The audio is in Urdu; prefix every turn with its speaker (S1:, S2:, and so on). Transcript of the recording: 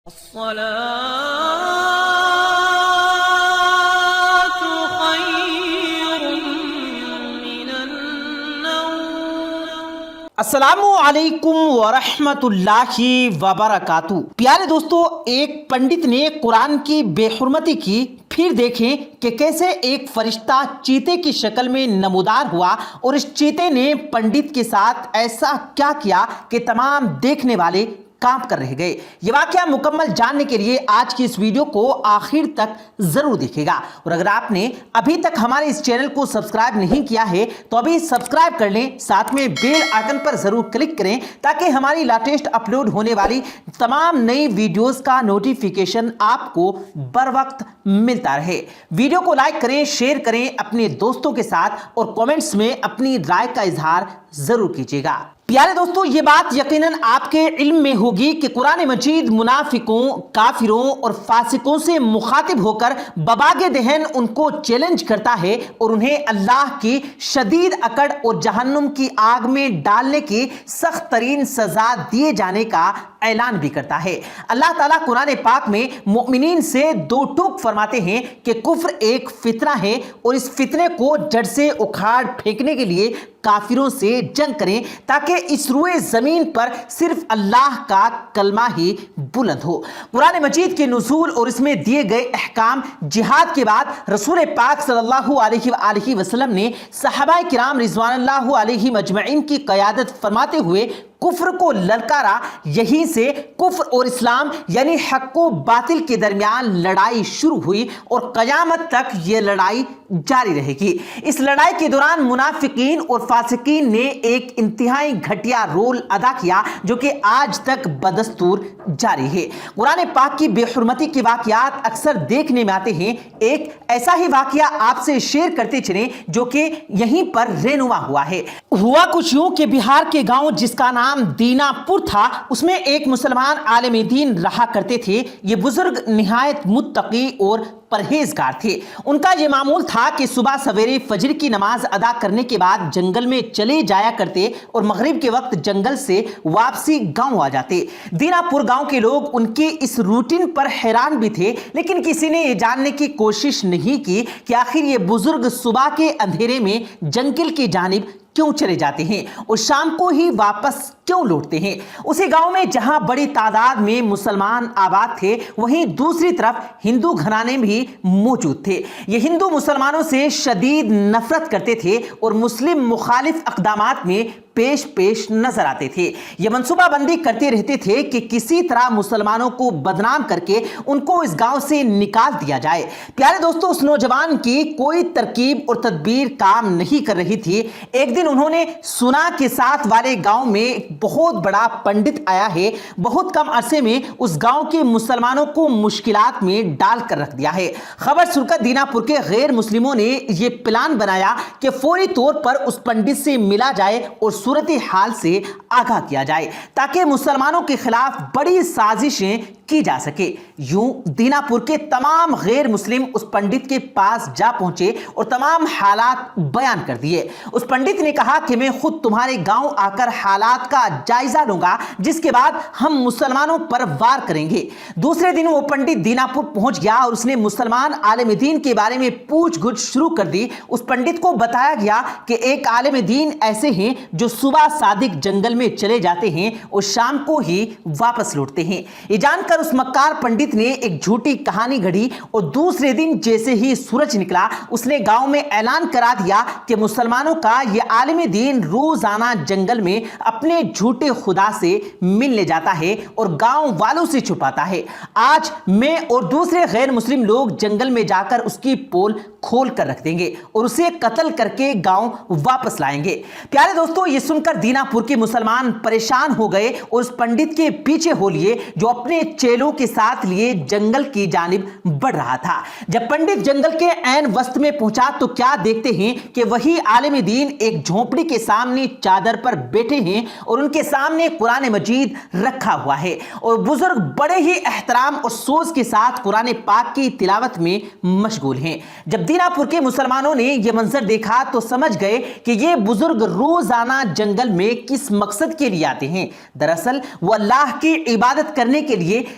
S1: الصلاة خير من النوم۔
S2: السلام علیکم ورحمۃ اللہ وبرکاتہ۔ پیارے دوستو، ایک پنڈت نے قرآن کی بے حرمتی کی، پھر دیکھیں کہ کیسے ایک فرشتہ چیتے کی شکل میں نمودار ہوا اور اس چیتے نے پنڈت کے ساتھ ایسا کیا کیا کہ تمام دیکھنے والے کانپ کر رہ گئے۔ یہ واقعہ مکمل جاننے کے لیے آج کی اس ویڈیو کو آخر تک ضرور دیکھے گا، اور اگر آپ نے ابھی تک ہمارے اس چینل کو سبسکرائب نہیں کیا ہے تو ابھی سبسکرائب کر لیں، ساتھ میں بیل آئکن پر ضرور کلک کریں تاکہ ہماری لیٹسٹ اپلوڈ ہونے والی تمام نئی ویڈیوز کا نوٹیفیکیشن آپ کو بر وقت ملتا رہے۔ ویڈیو کو لائک کریں، شیئر کریں اپنے دوستوں کے ساتھ، اور کومنٹس میں اپنی رائے کا اظہار ضرور کیجیے گا۔ پیارے دوستو، یہ بات یقیناً آپ کے علم میں ہوگی کہ قرآن مجید منافقوں، کافروں اور فاسقوں سے مخاطب ہو کر بباگ دہن ان کو چیلنج کرتا ہے اور انہیں اللہ کی شدید اکڑ اور جہنم کی آگ میں ڈالنے کی سخت ترین سزا دیے جانے کا اعلان بھی کرتا ہے۔ اللہ تعالیٰ قرآن پاک میں مؤمنین سے دو ٹوک فرماتے ہیں کہ کفر ایک فتنہ ہے، اور اس فتنے کو جڑ سے اکھاڑ پھینکنے کے لیے کافروں سے جنگ کریں تاکہ اس روئے زمین پر صرف اللہ کا کلمہ ہی بلند ہو۔ قرآن مجید کے نزول اور اس میں دیے گئے احکام جہاد کے بعد رسول پاک صلی اللہ علیہ وآلہ وسلم نے صحابہ کرام رضوان اللہ علیہم اجمعین کی قیادت فرماتے ہوئے کفر کو للکارا۔ یہیں سے کفر اور اسلام یعنی حق و باطل کے درمیان لڑائی شروع ہوئی، اور قیامت تک یہ لڑائی جاری رہے گی۔ اس لڑائی کے دوران منافقین اور فاسقین نے ایک انتہائی گھٹیا رول ادا کیا جو کہ آج تک بدستور جاری ہے۔ قرآن پاک کی بے حرمتی کے واقعات اکثر دیکھنے میں آتے ہیں۔ ایک ایسا ہی واقعہ آپ سے شیئر کرتے چلیں جو کہ یہیں پر رہنما ہوا ہے۔ ہوا کچھ یوں کہ بہار کے گاؤں جس کا نام دینا پور تھا، اس میں ایک مسلمان عالم دین رہا کرتے تھے۔ یہ بزرگ نہایت متقی اور پرہیزگار تھے۔ ان کا یہ معمول تھا کہ صبح سویرے فجر کی نماز ادا کرنے کے بعد جنگل میں چلے جایا کرتے اور مغرب کے وقت جنگل سے واپسی گاؤں آ جاتے۔ دینا پور گاؤں کے لوگ ان کی اس روٹین پر حیران بھی تھے، لیکن کسی نے یہ جاننے کی کوشش نہیں کی کہ آخر یہ بزرگ صبح کے اندھیرے میں جنگل کی جانب کیوں چلے جاتے ہیں اور شام کو ہی واپس کیوں لوٹتے ہیں۔ اسی گاؤں میں جہاں بڑی تعداد میں مسلمان آباد تھے، وہیں دوسری طرف ہندو گھرانے بھی موجود تھے۔ یہ ہندو مسلمانوں سے شدید نفرت کرتے تھے اور مسلم مخالف اقدامات میں پیش نظر آتے تھے۔ یہ منصوبہ بندی کرتے رہتے تھے کہ کسی طرح مسلمانوں کو بدنام کر کے ان کو اس گاؤں سے نکال دیا جائے۔ پیارے دوستو، اس نوجوان کی کوئی ترکیب اور تدبیر کام نہیں کر رہی تھی۔ ایک دن انہوں نے سنا کہ ساتھ والے گاؤں میں ایک بہت بڑا پنڈت آیا ہے، بہت کم عرصے میں اس گاؤں کے مسلمانوں کو مشکلات میں ڈال کر رکھ دیا ہے۔ خبر سن کر دینا پور کے غیر مسلموں نے یہ پلان بنایا کہ فوری طور پر اس پنڈت سے ملا جائے اور صورتحال سے آگاہ کیا جائے تاکہ مسلمانوں کے خلاف بڑی سازشیں کی جا سکے۔ یوں دینا پور کے تمام غیر مسلم اس پنڈت کے پاس جا پہنچے اور تمام حالات بیان کر دیے۔ اس پنڈت نے کہا کہ میں خود تمہارے گاؤں آ کر حالات کا جائزہ لوں گا، جس کے بعد ہم مسلمانوں پر وار کریں گے۔ دوسرے دن وہ پنڈت دینا پور پہنچ گیا اور اس نے مسلمان عالم دین کے بارے میں پوچھ گچھ شروع کر دی۔ اس پنڈت کو بتایا گیا کہ ایک عالم دین ایسے ہیں جو صبح صادق جنگل میں چلے جاتے ہیں اور شام کو ہی واپس لوٹتے ہیں۔ یہ جان کر اس مکار پنڈت نے ایک جھوٹی کہانی گھڑی، اور دوسرے دن جیسے ہی سورج نکلا اس نے گاؤں میں اعلان کرا دیا کہ مسلمانوں کا یہ عالم دین روزانہ جنگل میں اپنے جھوٹے خدا سے ملنے جاتا ہے اور گاؤں والوں سے چھپاتا ہے۔ آج میں اور دوسرے غیر مسلم لوگ جنگل میں جا کر اس کی پول کھول کر رکھ دیں گے اور اسے قتل کر کے گاؤں واپس لائیں گے۔ پیارے دوستو، یہ سن کر دینا پور کے مسلمان پریشان ہو گئے اور اس پنڈت کے پیچھے ہو لیے جو اپنے چیلوں کے ساتھ لیے جنگل کی جانب بڑھ رہا تھا۔ جب پنڈت جنگل کے عین وسط میں پہنچا تو کیا دیکھتے ہیں کہ وہی عالم دین ایک جھونپڑی کے سامنے چادر پر بیٹھے ہیں اور ان کے سامنے قرآن مجید رکھا ہوا ہے، اور بزرگ بڑے ہی احترام اور سوز کے ساتھ قرآن پاک کی تلاوت میں مشغول ہیں۔ جب دینا پور کے مسلمانوں نے یہ منظر دیکھا تو سمجھ گئے کہ یہ بزرگ روزانہ جنگل میں کس مقصد کے لیے آتے ہیں۔ دراصل وہ اللہ کی عبادت کرنے کے لیے